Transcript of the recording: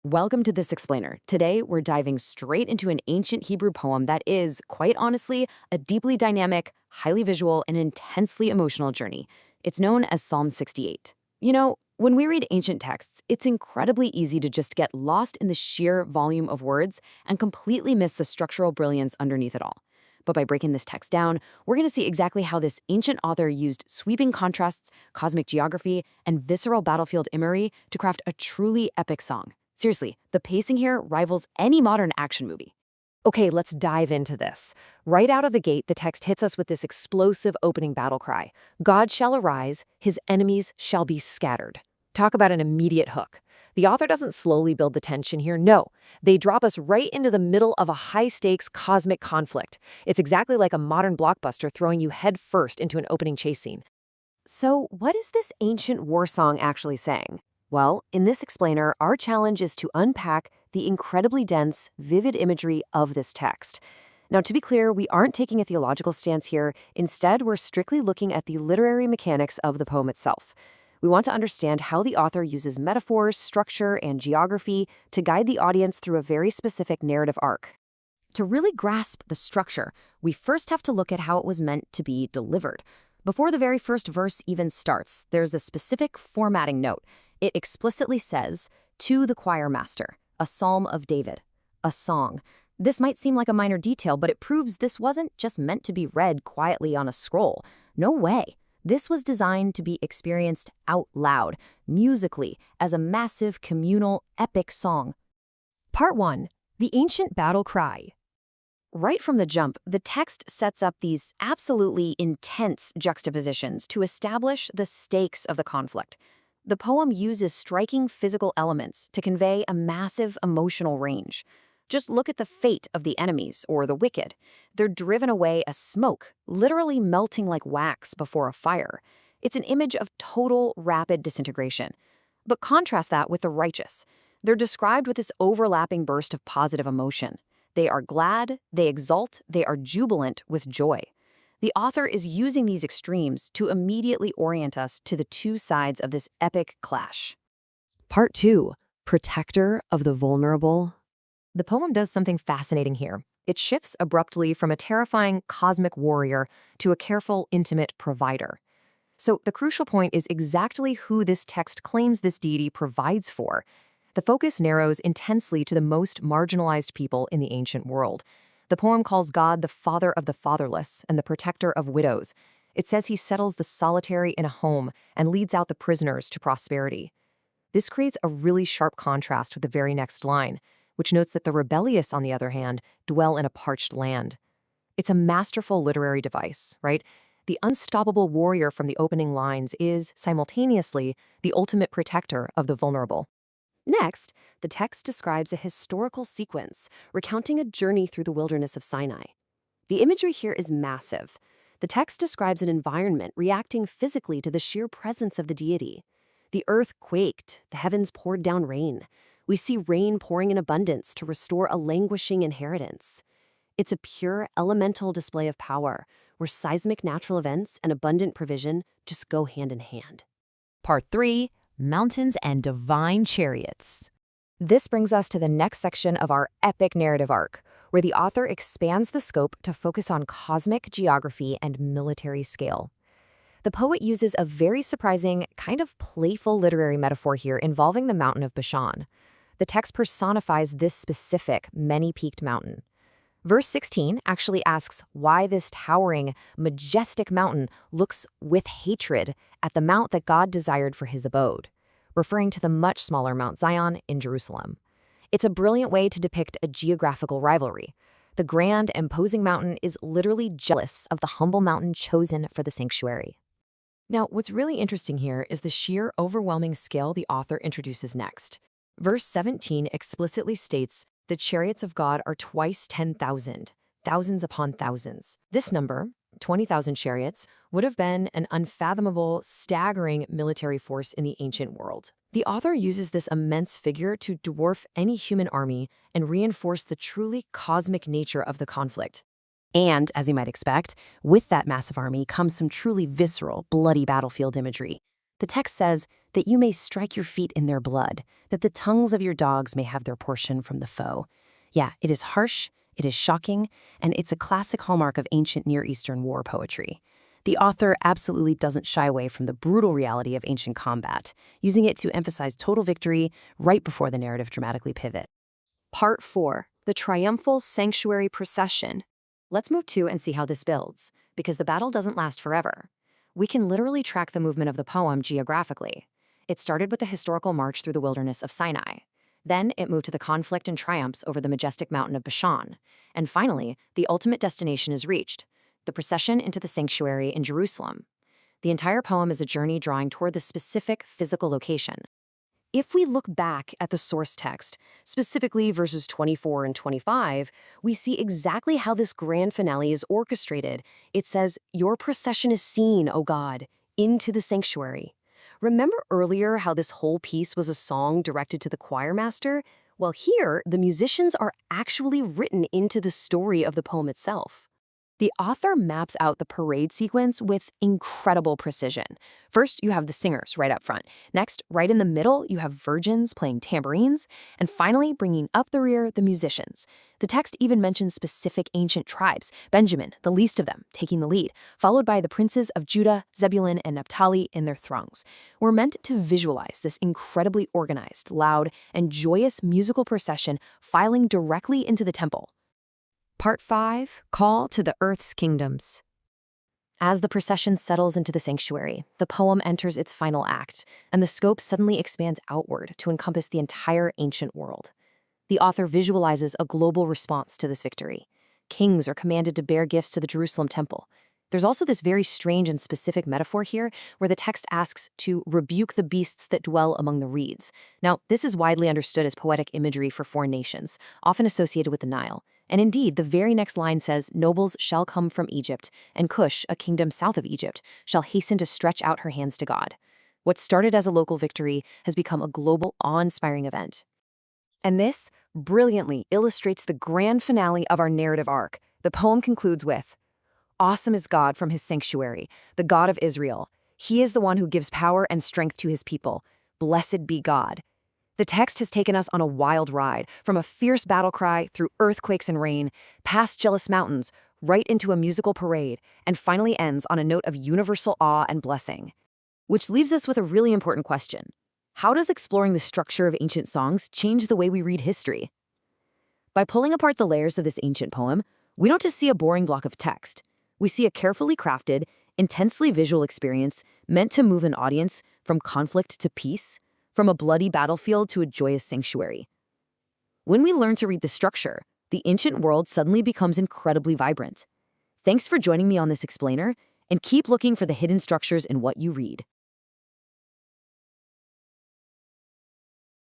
Welcome to This Explainer. Today, we're diving straight into an ancient Hebrew poem that is, quite honestly, a deeply dynamic, highly visual, and intensely emotional journey. It's known as Psalm 68. When we read ancient texts, it's incredibly easy to just get lost in the sheer volume of words and completely miss the structural brilliance underneath it all. But by breaking this text down, we're going to see exactly how this ancient author used sweeping contrasts, cosmic geography, and visceral battlefield imagery to craft a truly epic song. Seriously, the pacing here rivals any modern action movie. Okay, let's dive into this. Right out of the gate, the text hits us with this explosive opening battle cry. God shall arise, his enemies shall be scattered. Talk about an immediate hook. The author doesn't slowly build the tension here, no. They drop us right into the middle of a high-stakes cosmic conflict. It's exactly like a modern blockbuster throwing you head first into an opening chase scene. So, what is this ancient war song actually saying? Well, in this explainer, our challenge is to unpack the incredibly dense, vivid imagery of this text. Now, to be clear, we aren't taking a theological stance here. Instead, we're strictly looking at the literary mechanics of the poem itself. We want to understand how the author uses metaphors, structure, and geography to guide the audience through a very specific narrative arc. To really grasp the structure, we first have to look at how it was meant to be delivered. Before the very first verse even starts, there's a specific formatting note. It explicitly says, "To the choir master, a psalm of David, a song." This might seem like a minor detail, but it proves this wasn't just meant to be read quietly on a scroll. No way. This was designed to be experienced out loud, musically, as a massive, communal, epic song. Part 1. The Ancient Battle Cry. Right from the jump, the text sets up these absolutely intense juxtapositions to establish the stakes of the conflict. The poem uses striking physical elements to convey a massive emotional range. Just look at the fate of the enemies or the wicked. They're driven away as smoke, literally melting like wax before a fire. It's an image of total, rapid disintegration. But contrast that with the righteous. They're described with this overlapping burst of positive emotion. They are glad, they exult, they are jubilant with joy. The author is using these extremes to immediately orient us to the two sides of this epic clash. Part 2. Protector of the vulnerable. The poem does something fascinating here. It shifts abruptly from a terrifying cosmic warrior to a careful, intimate provider. So the crucial point is exactly who this text claims this deity provides for. The focus narrows intensely to the most marginalized people in the ancient world. The poem calls God the father of the fatherless and the protector of widows. It says he settles the solitary in a home and leads out the prisoners to prosperity. This creates a really sharp contrast with the very next line, which notes that the rebellious, on the other hand, dwell in a parched land. It's a masterful literary device, right? The unstoppable warrior from the opening lines is, simultaneously, the ultimate protector of the vulnerable. Next, the text describes a historical sequence recounting a journey through the wilderness of Sinai. The imagery here is massive. The text describes an environment reacting physically to the sheer presence of the deity. The earth quaked, the heavens poured down rain. We see rain pouring in abundance to restore a languishing inheritance. It's a pure elemental display of power, where seismic natural events and abundant provision just go hand in hand. Part 3. Mountains and divine chariots. This brings us to the next section of our epic narrative arc, where the author expands the scope to focus on cosmic geography and military scale. The poet uses a very surprising, kind of playful literary metaphor here involving the mountain of Bashan. The text personifies this specific, many-peaked mountain. Verse 16 actually asks why this towering, majestic mountain looks with hatred at the mount that God desired for his abode, referring to the much smaller Mount Zion in Jerusalem. It's a brilliant way to depict a geographical rivalry. The grand, imposing mountain is literally jealous of the humble mountain chosen for the sanctuary. Now, what's really interesting here is the sheer overwhelming scale the author introduces next. Verse 17 explicitly states, "The chariots of God are twice 10,000, thousands upon thousands." This number, 20,000 chariots, would have been an unfathomable, staggering military force in the ancient world. The author uses this immense figure to dwarf any human army and reinforce the truly cosmic nature of the conflict. And, as you might expect, with that massive army comes some truly visceral, bloody battlefield imagery. The text says, that you may strike your feet in their blood, that the tongues of your dogs may have their portion from the foe. Yeah, it is harsh, it is shocking, and it's a classic hallmark of ancient Near Eastern war poetry. The author absolutely doesn't shy away from the brutal reality of ancient combat, using it to emphasize total victory right before the narrative dramatically pivot. Part 4. The Triumphal Sanctuary Procession. Let's move to and see how this builds, because the battle doesn't last forever. We can literally track the movement of the poem geographically. It started with the historical march through the wilderness of Sinai. Then it moved to the conflict and triumphs over the majestic mountain of Bashan. And finally, the ultimate destination is reached, the procession into the sanctuary in Jerusalem. The entire poem is a journey drawing toward the specific physical location. If we look back at the source text, specifically verses 24 and 25, we see exactly how this grand finale is orchestrated. It says, "Your procession is seen, O God, into the sanctuary." Remember earlier how this whole piece was a song directed to the choir master? Well, here, the musicians are actually written into the story of the poem itself. The author maps out the parade sequence with incredible precision. First, you have the singers right up front. Next, right in the middle, you have virgins playing tambourines. And finally, bringing up the rear, the musicians. The text even mentions specific ancient tribes, Benjamin, the least of them, taking the lead, followed by the princes of Judah, Zebulun, and Naphtali in their throngs. We're meant to visualize this incredibly organized, loud, and joyous musical procession filing directly into the temple. Part 5. Call to the Earth's Kingdoms. As the procession settles into the sanctuary, the poem enters its final act, and the scope suddenly expands outward to encompass the entire ancient world. The author visualizes a global response to this victory. Kings are commanded to bear gifts to the Jerusalem temple. There's also this very strange and specific metaphor here where the text asks to rebuke the beasts that dwell among the reeds. Now, this is widely understood as poetic imagery for foreign nations, often associated with the Nile. And indeed, the very next line says, "Nobles shall come from Egypt, and Cush, a kingdom south of Egypt, shall hasten to stretch out her hands to God." What started as a local victory has become a global, awe-inspiring event. And this brilliantly illustrates the grand finale of our narrative arc. The poem concludes with, "Awesome is God from his sanctuary, the God of Israel. He is the one who gives power and strength to his people. Blessed be God." The text has taken us on a wild ride, from a fierce battle cry through earthquakes and rain, past jealous mountains, right into a musical parade, and finally ends on a note of universal awe and blessing. Which leaves us with a really important question. How does exploring the structure of ancient songs change the way we read history? By pulling apart the layers of this ancient poem, we don't just see a boring block of text. We see a carefully crafted, intensely visual experience meant to move an audience from conflict to peace, from a bloody battlefield to a joyous sanctuary. When we learn to read the structure, the ancient world suddenly becomes incredibly vibrant. Thanks for joining me on this explainer, and keep looking for the hidden structures in what you read.